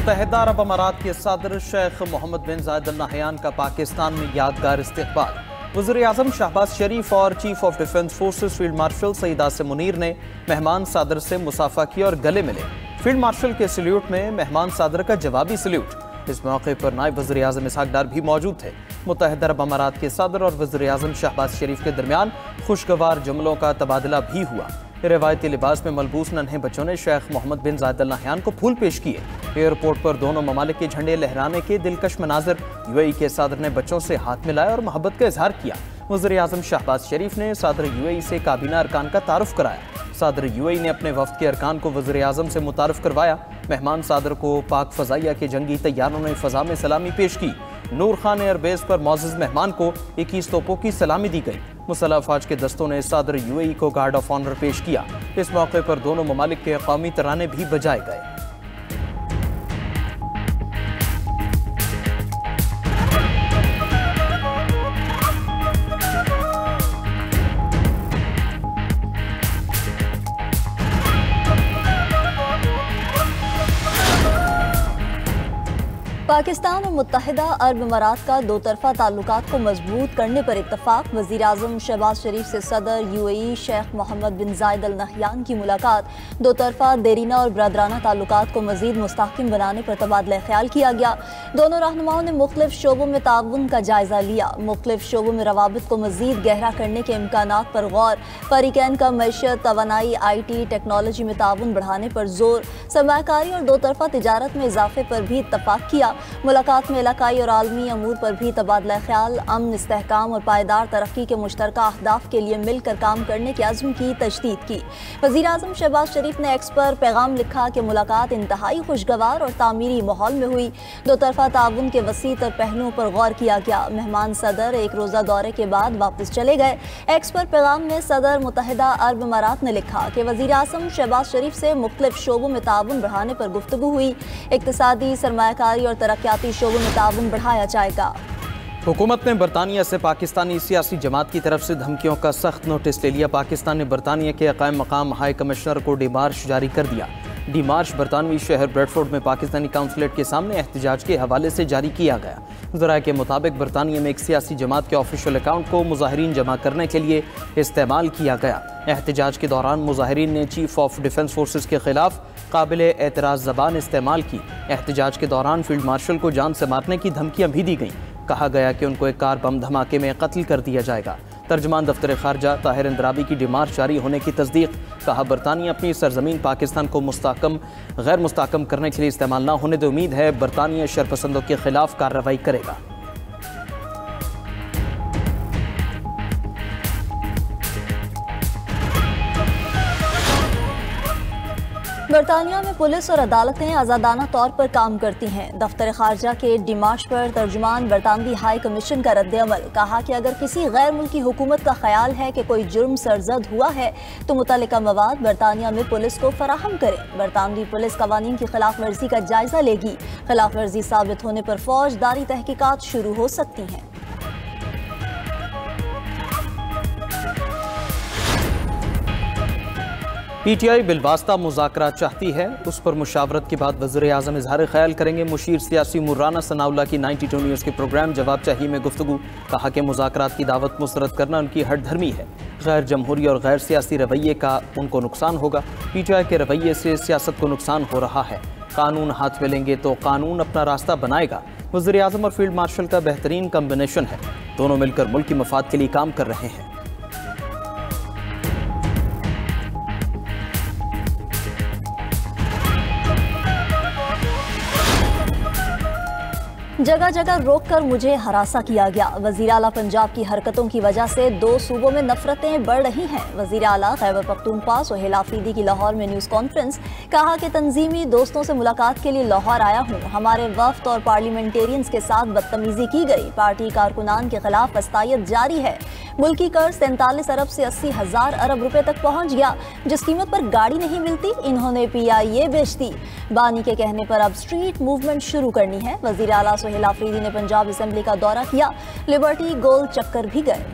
मुत्तहिदा अरब अमारात के सदर शेख मोहम्मद बिन जायद अल नहयान का पाकिस्तान में यादगार इस्तकबाल। वज़ीर-ए-आज़म शहबाज शरीफ और chief of defence forces field marshal Syed Asim Munir ने मेहमान सदर से मुसाफा किया और गले मिले। फील्ड मार्शल के सल्यूट में मेहमान सदर का जवाबी सल्यूट। इस मौके पर नायब वज़ीर-ए-आज़म इसहाक डार भी मौजूद थे। मुत्तहिदा अरब अमारात के सदर और वज़ीर-ए-आज़म शहबाज शरीफ के दरमियान खुशगवार जुमलों का तबादला भी हुआ। रिवायती लिबास में मलबूस नन्हे बच्चों ने शेख मोहम्मद बिन जायद अल नहयान को फूल पेश किए। एयरपोर्ट पर दोनों ममालिक के झंडे लहराने के दिलकश मनाजिर। यूएई के सदर ने बच्चों से हाथ मिलाया और मोहब्बत का इजहार किया। वज़ीर-ए-आज़म शहबाज शरीफ ने सदर यूएई से काबीना अरकान का तारुफ कराया। सदर यूएई ने अपने वफ्द के अरकान को वज़ीर-ए-आज़म से मुतारफ करवाया। मेहमान सदर को पाक फ़ज़ाइया के जंगी तैयारों ने फ़ज़ा में सलामी पेश की। नूर खान एयरबेस पर मौजूद मेहमान को 21 तोपों की सलामी दी गई। मुसल्लह अफवाज के दस्तों ने सदर यूएई को गार्ड ऑफ ऑनर पेश किया। इस मौके पर दोनों ममालिक के कौमी तराने भी बजाए गए। पाकिस्तान और मुत्तहिदा अरब अमारात का दो तरफा ताल्लुकात को मजबूत करने पर इत्तफाक। वज़ीर-ए-आज़म शहबाज शरीफ से सदर यूएई शेख मोहम्मद बिन जायद अल नहयान की मुलाकात। दो तरफा देरीना और ब्रदराना ताल्लुकात को मज़ीद मुस्तहकम बनाने पर तबादला ख्याल किया गया। दोनों रहनुमाओं ने मुख्तलिफ शोबों में ताउन का जायजा लिया। मुख्तलिफ शोबों में रवाबित को मज़ीद गहरा करने के इम्कानात पर गौर। फरीकैन का मैशत, तवानाई, IT, टेक्नोलॉजी में ताउन बढ़ाने पर जोर। सरमायाकारी और दो तरफा तिजारत में इजाफे पर भी इत्तफाक किया। मुलाकात में इलाकाई और आलमी अमूर पर भी तबादला ख्याल। अमन, इस्तेहकाम और पायदार तरक्की के मुश्तरका अहदाफ के लिए मिलकर काम करने के अज़्म की तजदीद की। वज़ीर-ए-आज़म शहबाज शरीफ ने एक्स पर पैगाम लिखा कि मुलाकात इंतहाई खुशगवार और तामीरी माहौल में हुई। दो तरफा ताउन के वसी तर पहलुओं पर गौर किया गया। मेहमान सदर एक रोज़ा दौरे के बाद वापस चले गए। एक्स पर पैगाम में सदर मुत्तहिदा अरब अमारात ने लिखा कि वज़ीर-ए-आज़म शहबाज शरीफ से मुख्तलिफ शोबों में ताउन बढ़ाने पर गुफ्तगू हुई। इक्तिसादी, सरमायाकारी और तरक्याती शोबों में ताउन बढ़ाया जाएगा। हुकूमत ने बरतानिया से पाकिस्तानी सियासी जमात की तरफ से धमकियों का सख्त नोटिस ले लिया। पाकिस्तान ने बरतानिया के कायम मकाम हाई कमिश्नर को डिमार्श जारी कर दिया। डिमार्श बरतानवी शहर ब्रेडफोर्ड में पाकिस्तानी काउंसलेट के सामने एहतजाज के हवाले से जारी किया गया। ज़राए के मुताबिक बरतानिया में एक सियासी जमात के ऑफिशियल अकाउंट को मुजाहिरीन जमा करने के लिए इस्तेमाल किया गया। एहतजाज के दौरान मुजाहिरीन ने चीफ ऑफ डिफेंस फोर्सेस के खिलाफ काबिल एतराज़ ज़बान इस्तेमाल की। एहतजाज के दौरान फील्ड मार्शल को जान से मारने की धमकियाँ भी दी गईं। कहा गया कि उनको एक कार बम धमाके में कत्ल कर दिया जाएगा। तर्जमान दफ्तर खारजा ताहिर इंदराबी की डिमार्श जारी होने की तस्दीक। कहा, बरतानिया अपनी सरजमीन पाकिस्तान को गैर मुस्तहकम करने के लिए इस्तेमाल न होने की उम्मीद है। बरतानिया शरपसंदों के खिलाफ कार्रवाई करेगा। बरतानिया में पुलिस और अदालतें आज़ादाना तौर पर काम करती हैं। दफ्तर खारजा के डिमार्श पर तर्जुमान बरतानवी हाई कमीशन का रद्द-ए-अमल। कहा कि अगर किसी गैर मुल्की हुकूमत का ख्याल है कि कोई जुर्म सरजद हुआ है तो मुतल्लिका मवाद बरतानिया में पुलिस को फराहम करें। बरतानवी पुलिस कवानीन की खिलाफ वर्जी का जायजा लेगी। खिलाफ वर्जी साबित होने पर फौजदारी तहकीकात शुरू हो सकती हैं। PTI बिलवास्ता मुज़ाकरा चाहती है, उस पर मुशावरत के बाद वज़ीर-ए-आज़म इज़हार ख्याल करेंगे। मुशीर सियासी मुर्राना सनाउल्लाह की 92 न्यूज़ के प्रोग्राम जवाब चाहिए में गुफ्तगू। कहा कि मुज़ाकरात की दावत मुस्तरद करना उनकी हट धर्मी है। गैर जमहूरी और गैर सियासी रवैये का उनको नुकसान होगा। PTI के रवैये से सियासत को नुकसान हो रहा है। कानून हाथ में लेंगे तो कानून अपना रास्ता बनाएगा। वज़ीर-ए-आज़म और फील्ड मार्शल का बेहतरीन कम्बिनेशन है। दोनों मिलकर मुल्क की मफाद के लिए काम कर रहे हैं। जगह जगह रोककर मुझे हरासा किया गया। वज़ीर आला पंजाब की हरकतों की वजह से दो सूबों में नफरतें बढ़ रही हैं। वज़ीर आला खैबर पख्तूनख्वा सुहेल आफरीदी की लाहौर में न्यूज़ कॉन्फ्रेंस। कहा कि तंजीमी दोस्तों से मुलाकात के लिए लाहौर आया हूँ। हमारे वफ्द और पार्लियामेंटेरियंस के साथ बदतमीजी की गई। पार्टी कारकुनान के खिलाफ वस्तायत जारी है। मुल्की कर्ज 43 अरब से 80,000 अरब रुपए तक पहुँच गया। जिस कीमत पर गाड़ी नहीं मिलती इन्होंने PIA बेच दी। बानी के कहने पर अब स्ट्रीट मूवमेंट शुरू करनी है। वज़ीर आला सुहेल आफरीदी ने पंजाब असेंबली का दौरा किया। लिबर्टी गोल चक्कर भी गए।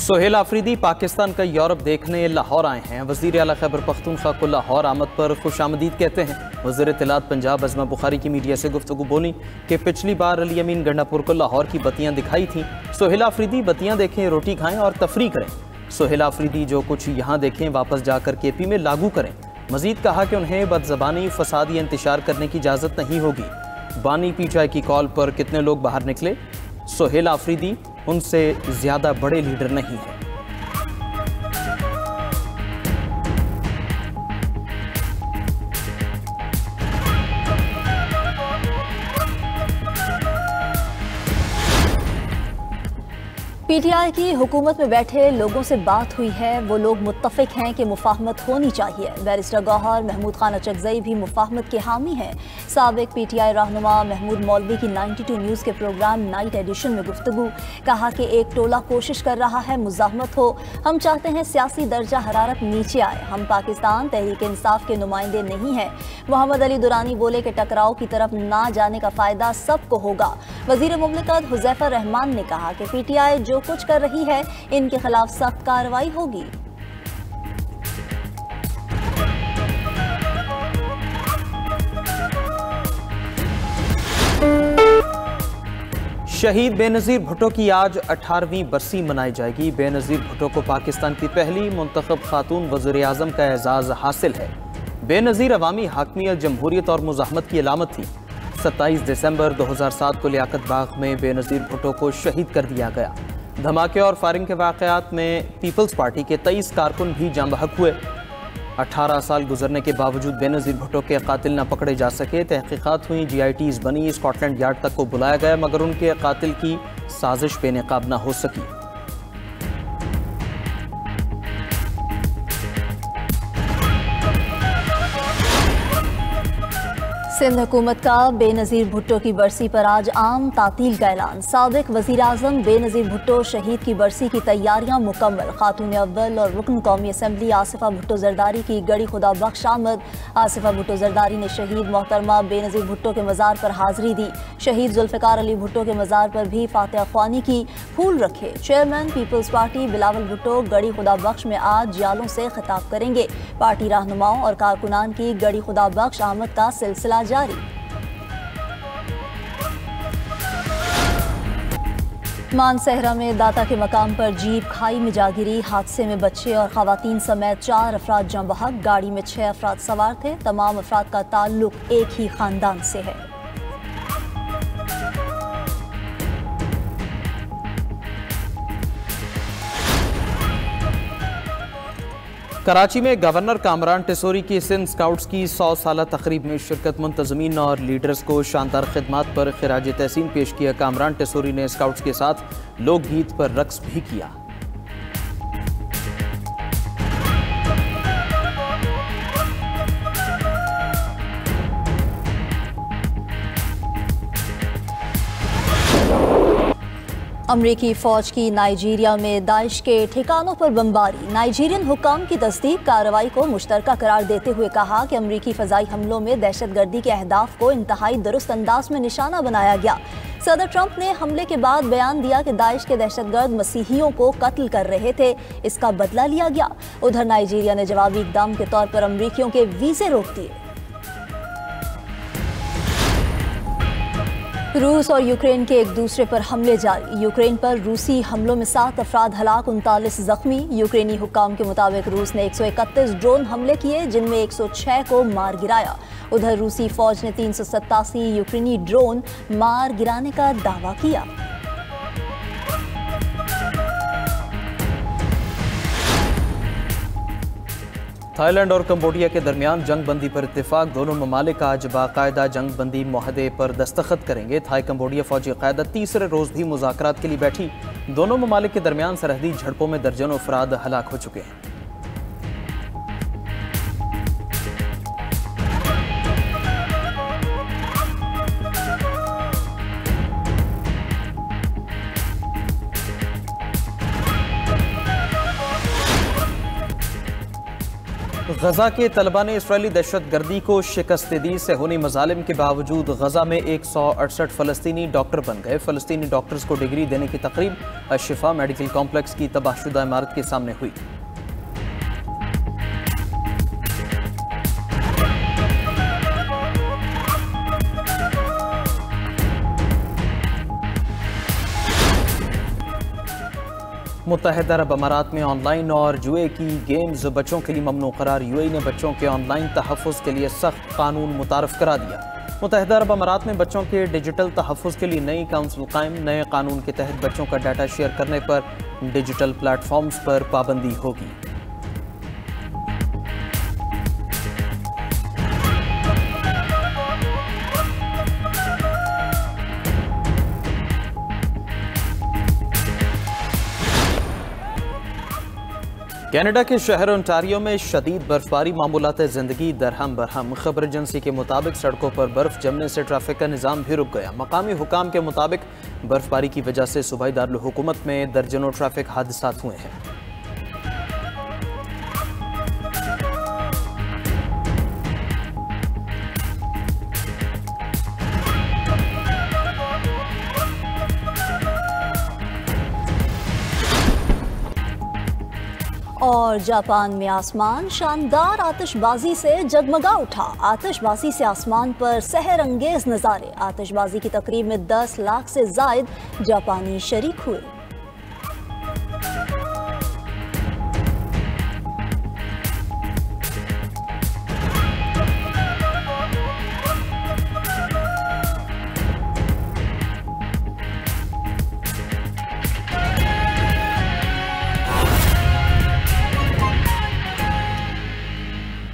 सोहेल आफरीदी पाकिस्तान का यूरोप देखने लाहौर आए हैं। वज़ीर आला खैबर पख्तूनख्वा को लाहौर आमद पर खुशामदीद कहते हैं। वज़ीर इत्तलात पंजाब अज़मा बुखारी की मीडिया से गुफ्तगू बोली कि पिछली बार अली अमीन गंडापुर को लाहौर की बत्तियां दिखाई थीं। सोहेल आफरीदी बत्तियां देखें, रोटी खाएं और तफरी करें। सोहेल आफरीदी जो कुछ यहाँ देखें वापस जाकर KP में लागू करें। मजीद कहा कि उन्हें बदज़बानी फसाद या इंतशार करने की इजाज़त नहीं होगी। बानी PTI की कॉल पर कितने लोग बाहर निकले? सोहेल आफरीदी उनसे ज्यादा बड़े लीडर नहीं है। PTI की हुकूमत में बैठे लोगों से बात हुई है। वो लोग मुत्तफिक हैं कि मुफाहमत होनी चाहिए। बैरिस्टर गौहर महमूद खान अचकज़ई भी मुफाहमत के हामी हैं। साबिक PTI रहनुमा महमूद मौलवी की 92 न्यूज़ के प्रोग्राम नाइट एडिशन में गुफ्तगू, कहा कि एक टोला कोशिश कर रहा है मुज़ाहमत हो। हम चाहते हैं सियासी दर्जा हरारत नीचे आए। हम पाकिस्तान तहरीक इंसाफ के नुमाइंदे नहीं हैं। मोहम्मद अली दुरानी बोले कि टकराव की तरफ ना जाने का फ़ायदा सबको होगा। वज़ीर मुमलिकत हुज़ैफा रहमान ने कहा कि PTI जो कुछ कर रही है इनके खिलाफ सख्त कार्रवाई होगी। शहीद बेनज़ीर भुट्टो की आज 18वीं बरसी मनाई जाएगी। बेनज़ीर भुट्टो को पाकिस्तान की पहली मुंतखब खातून वज़ीर आज़म का एजाज़ हासिल है। बेनज़ीर अवामी हाकमियत, जमहूरियत और मुज़ाहमत की अलामत थी। 27 दिसंबर 2007 को लियाकत बाग में बेनज़ीर भुट्टो को शहीद कर दिया गया। धमाके और फायरिंग के वाक़यात में पीपल्स पार्टी के 23 कारकुन भी जाँ बहक हुए। 18 साल गुजरने के बावजूद बेनज़ीर भुट्टो के कातिल न पकड़े जा सके। तहकीकात हुई, GITs बनी, स्कॉटलैंड यार्ड तक को बुलाया गया, मगर उनके कातिल की साजिश बेनकाब न हो सकी। सिंध हुकूमत का बेनज़ीर भुट्टो की बरसी पर आज आम तातील का ऐलान। साबिक वज़ीर आज़म बेनज़ीर भुट्टो शहीद की बरसी की तैयारियां मुकम्मल। खातून अव्वल और रुकन कौमी असम्बली आसिफा भुट्टो जरदारी की गड़ी खुदा बख्श आमद। आसिफा भुट्टो जरदारी ने शहीद मोहतरमा बेनज़ीर भुट्टो के मज़ार पर हाज़री दी। शहीद जुल्फ़िकार अली भुट्टो के मज़ार पर भी फातिहा ख्वानी की, फूल रखे। Chairman People's Party Bilawal Bhutto Garhi Khuda बख्श में आज जालों से खिताब करेंगे। पार्टी रहनुमाओं और कारकुनान की गड़ी खुदा बख्श आमद का सिलसिला जारी। मानसहरा में दाता के मकाम पर जीप खाई में जा गिरी। हादसे में बच्चे और खवातीन समेत 4 अफराद जाँ बहक। गाड़ी में 6 अफराद सवार थे। तमाम अफराद का ताल्लुक एक ही खानदान से है। कराची में गवर्नर कामरान टेसोरी की सिंध स्काउट्स की 100 साला तकरीब में शिरकत। मुंतज़मीन और लीडर्स को शानदार खिदमात पर खिराज तहसीन पेश किया। कामरान टेसोरी ने स्काउट्स के साथ लोकगीत पर रक्स भी किया। अमरीकी फ़ौज की नाइजीरिया में दाइश के ठिकानों पर बमबारी। नाइजीरियन हुक्काम की तस्दीक कार्रवाई को मुश्तरका करार देते हुए कहा कि अमरीकी फ़ज़ाई हमलों में दहशतगर्दी के अहदाफ को इंतहाई दुरुस्त अंदाज में निशाना बनाया गया। सदर ट्रंप ने हमले के बाद बयान दिया कि दाइश के दहशतगर्द मसीहियों को कत्ल कर रहे थे, इसका बदला लिया गया। उधर नाइजीरिया ने जवाबी इक़दाम के तौर पर अमरीकियों के वीज़े रोक दिए। रूस और यूक्रेन के एक दूसरे पर हमले जारी। यूक्रेन पर रूसी हमलों में 7 अफराद हलाक, 39 जख्मी। यूक्रेनी हुक्काम के मुताबिक रूस ने 131 ड्रोन हमले किए, जिनमें 106 को मार गिराया। उधर रूसी फौज ने 387 यूक्रेनी ड्रोन मार गिराने का दावा किया। थाईलैंड और कंबोडिया के दरमियान जंग बंदी पर इत्तेफाक। दोनों ममालिक आज बाकायदा जंग बंदी मुआहदे पर दस्तखत करेंगे। थाई कंबोडिया फौजी क़यादत तीसरे रोज़ भी मुज़ाकरात के लिए बैठी। दोनों ममालिक के दरमियान सरहदी झड़पों में दर्जनों अफराद हलाक हो चुके हैं। गजा के तलबा ने इसराइली दहशतगर्दी को शिकस्त दी। सेहूनी मजालिम के बावजूद गजा में 168 फ़लस्तीनी डॉक्टर बन गए। फ़लस्तीनी डॉक्टर्स को डिग्री देने की तकरीब अशिफा मेडिकल कॉम्प्लेक्स की तबाहशुदा इमारत के सामने हुई। मुत्तहिदा अरब अमारात में ऑनलाइन और जुए की गेम्स बच्चों के लिए ममनू करार। यूएई ने बच्चों के ऑनलाइन तहफ़्फ़ुज़ के लिए सख्त कानून मुतारफ़ करा दिया। मुत्तहिदा अरब अमारात में बच्चों के डिजिटल तहफ़्फ़ुज़ के लिए नई काउंसिल कायम। नए कानून के तहत बच्चों का डाटा शेयर करने पर डिजिटल प्लेटफॉर्म्स पर पाबंदी होगी। कनाडा के शहर ओंटारियो में शदीद बर्फबारी मामूलात ज़िंदगी दरहम बरहम। खबर एजेंसी के मुताबिक सड़कों पर बर्फ जमने से ट्रैफिक का निज़ाम भी रुक गया। मकामी हुकाम के मुताबिक बर्फबारी की वजह से सूबाई दारुल हुकूमत में दर्जनों ट्रैफिक हादसात हुए हैं। और जापान में आसमान शानदार आतिशबाजी से जगमगा उठा। आतिशबाजी से आसमान पर सहर अंगेज नज़ारे। आतिशबाजी की तकरीब में 10 लाख से जायद जापानी शरीक हुए।